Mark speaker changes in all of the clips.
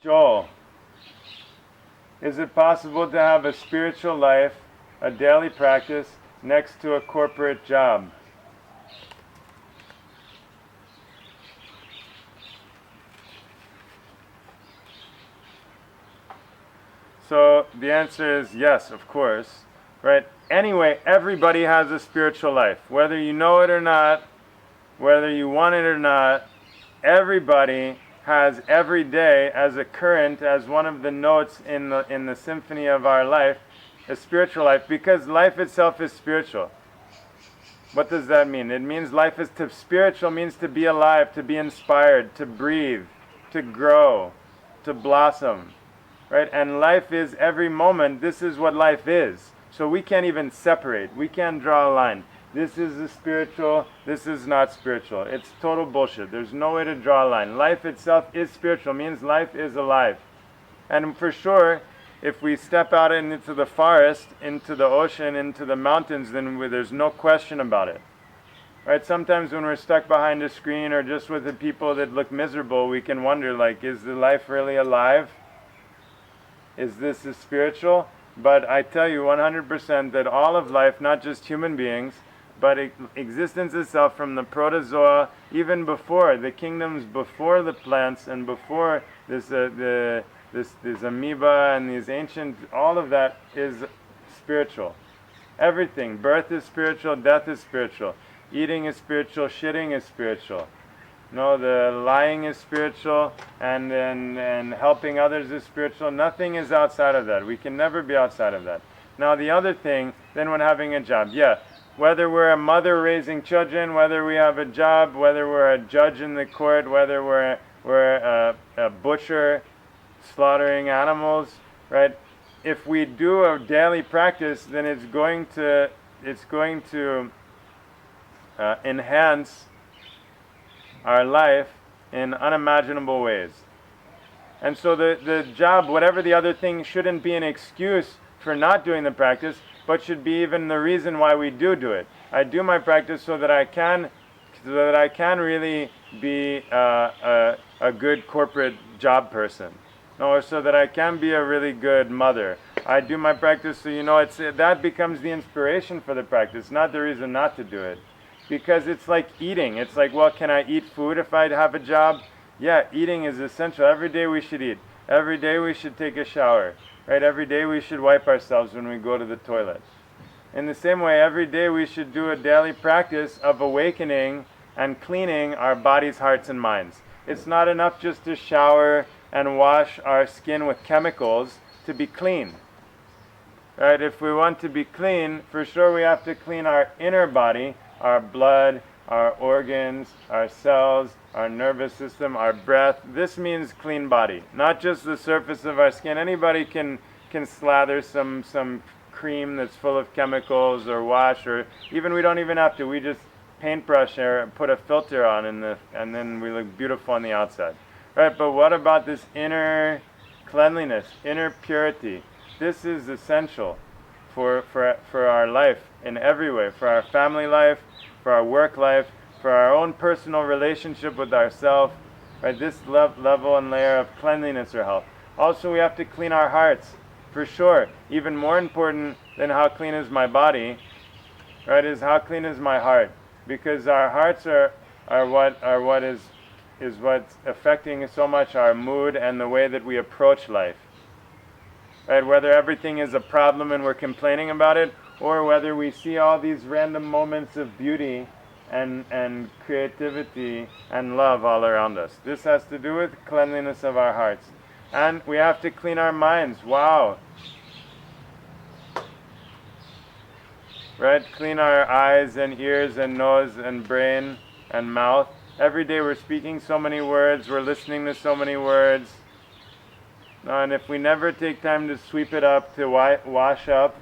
Speaker 1: Joel, is it possible to have a spiritual life, a daily practice, next to a corporate job? So the answer is yes, of course, right? Anyway, everybody has a spiritual life. Whether you know it or not, whether you want it or not, everybody has every day as a current, as one of the notes in the symphony of our life, a spiritual life, because life itself is spiritual. What does that mean? It means life is spiritual means to be alive, to be inspired, to breathe, to grow, to blossom. Right? And life is every moment. This is what life is. So we can't even separate. We can't draw a line. This is the spiritual, this is not spiritual. It's total bullshit. There's no way to draw a line. Life itself is spiritual, means life is alive. And for sure, if we step out into the forest, into the ocean, into the mountains, then there's no question about it. Right? Sometimes when we're stuck behind a screen or just with the people that look miserable, we can wonder, like, is the life really alive? Is this a spiritual? But I tell you 100% that all of life, not just human beings, but existence itself from the protozoa, even before the kingdoms, before the plants, and before this amoeba and these ancient, all of that is spiritual. Everything. Birth is spiritual, death is spiritual. Eating is spiritual, shitting is spiritual. No, the lying is spiritual, and helping others is spiritual. Nothing is outside of that. We can never be outside of that. Now the other thing, then when having a job, whether we're a mother raising children, whether we have a job, whether we're a judge in the court, whether we're a butcher slaughtering animals, right? If we do a daily practice, then it's going to enhance our life in unimaginable ways. And so the job, whatever the other thing, shouldn't be an excuse for not doing the practice, but should be even the reason why we do it. I do my practice so that I can really be a good corporate job person, or so that I can be a really good mother. I do my practice so that becomes the inspiration for the practice, not the reason not to do it. Because it's like eating. It's like, well, can I eat food if I have a job? Yeah, eating is essential. Every day we should eat. Every day we should take a shower. Right? Every day we should wipe ourselves when we go to the toilet. In the same way, every day we should do a daily practice of awakening and cleaning our bodies, hearts, and minds. It's not enough just to shower and wash our skin with chemicals to be clean. Right? If we want to be clean, for sure we have to clean our inner body, our blood, our organs, our cells, our nervous system, our breath. This means clean body, not just the surface of our skin. Anybody can slather some cream that's full of chemicals or wash, or even we don't even have to. We just paintbrush or put a filter on and then we look beautiful on the outside. Right, but what about this inner cleanliness, inner purity? This is essential for our life in every way, for our family life, for our work life, for our own personal relationship with ourselves, right? This level and layer of cleanliness or health. Also, we have to clean our hearts, for sure. Even more important than how clean is my body, right, is how clean is my heart. Because our hearts are what is what's affecting so much our mood and the way that we approach life. Right, whether everything is a problem and we're complaining about it, or whether we see all these random moments of beauty and creativity and love all around us. This has to do with cleanliness of our hearts. And we have to clean our minds. Wow. Right? Clean our eyes and ears and nose and brain and mouth. Every day we're speaking so many words, we're listening to so many words. And if we never take time to sweep it up, to wash up,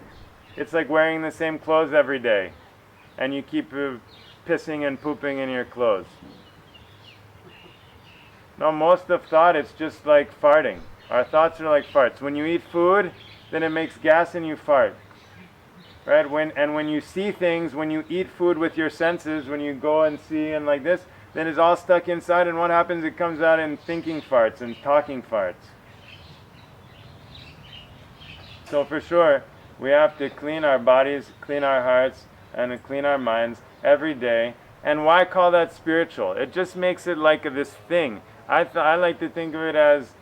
Speaker 1: it's like wearing the same clothes every day. And you keep pissing and pooping in your clothes. No, most of thought, it's just like farting. Our thoughts are like farts. When you eat food, then it makes gas and you fart. Right? When you see things, when you eat food with your senses, when you go and see and like this, then it's all stuck inside, and what happens? It comes out in thinking farts and talking farts. So for sure, we have to clean our bodies, clean our hearts, and clean our minds every day. And why call that spiritual? It just makes it like this thing. I like to think of it as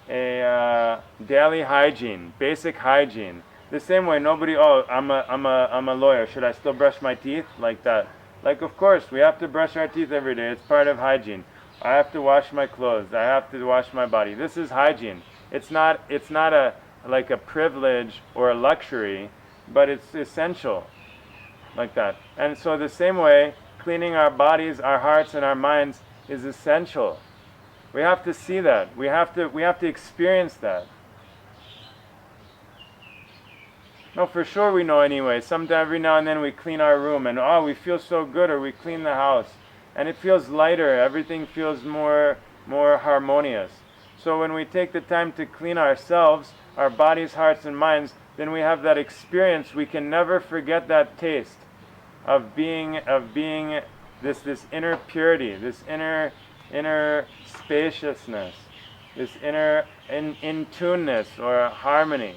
Speaker 1: a daily hygiene, basic hygiene. The same way nobody, oh, I'm a lawyer. Should I still brush my teeth like that? Like, of course, we have to brush our teeth every day. It's part of hygiene. I have to wash my clothes. I have to wash my body. This is hygiene. It's not a like a privilege or a luxury, but it's essential, like that. And so the same way, cleaning our bodies, our hearts, and our minds is essential. We have to see that. We have to experience that. No, for sure we know anyway. Sometime every now and then we clean our room and oh, we feel so good, or we clean the house and it feels lighter. Everything feels more harmonious. So when we take the time to clean ourselves, our bodies, hearts, and minds, then we have that experience. We can never forget that taste of being this inner purity, this inner spaciousness, this inner in tuneness or harmony.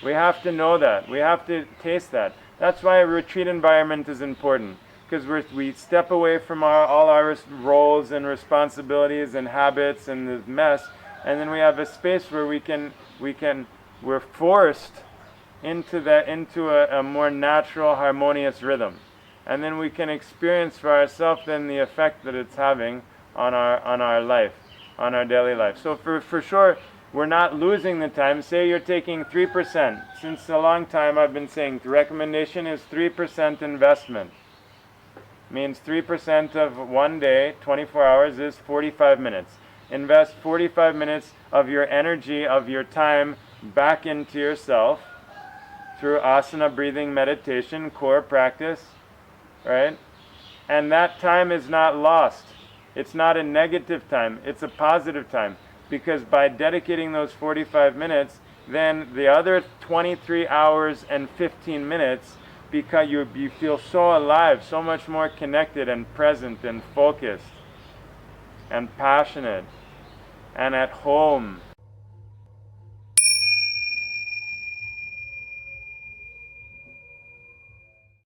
Speaker 1: We have to know that. We have to taste that. That's why a retreat environment is important, because we step away from all our roles and responsibilities and habits and the mess, and then we have a space where we're forced into a more natural, harmonious rhythm, and then we can experience for ourselves then the effect that it's having on our life, on our daily life. So for sure, we're not losing the time. Say you're taking 3%. Since a long time I've been saying the recommendation is 3% investment. Means 3% of one day, 24 hours, is 45 minutes. Invest 45 minutes of your energy, of your time, back into yourself through asana, breathing, meditation, core practice, right? And that time is not lost. It's not a negative time. It's a positive time. Because by dedicating those 45 minutes, then the other 23 hours and 15 minutes, because you feel so alive, so much more connected and present and focused and passionate and at home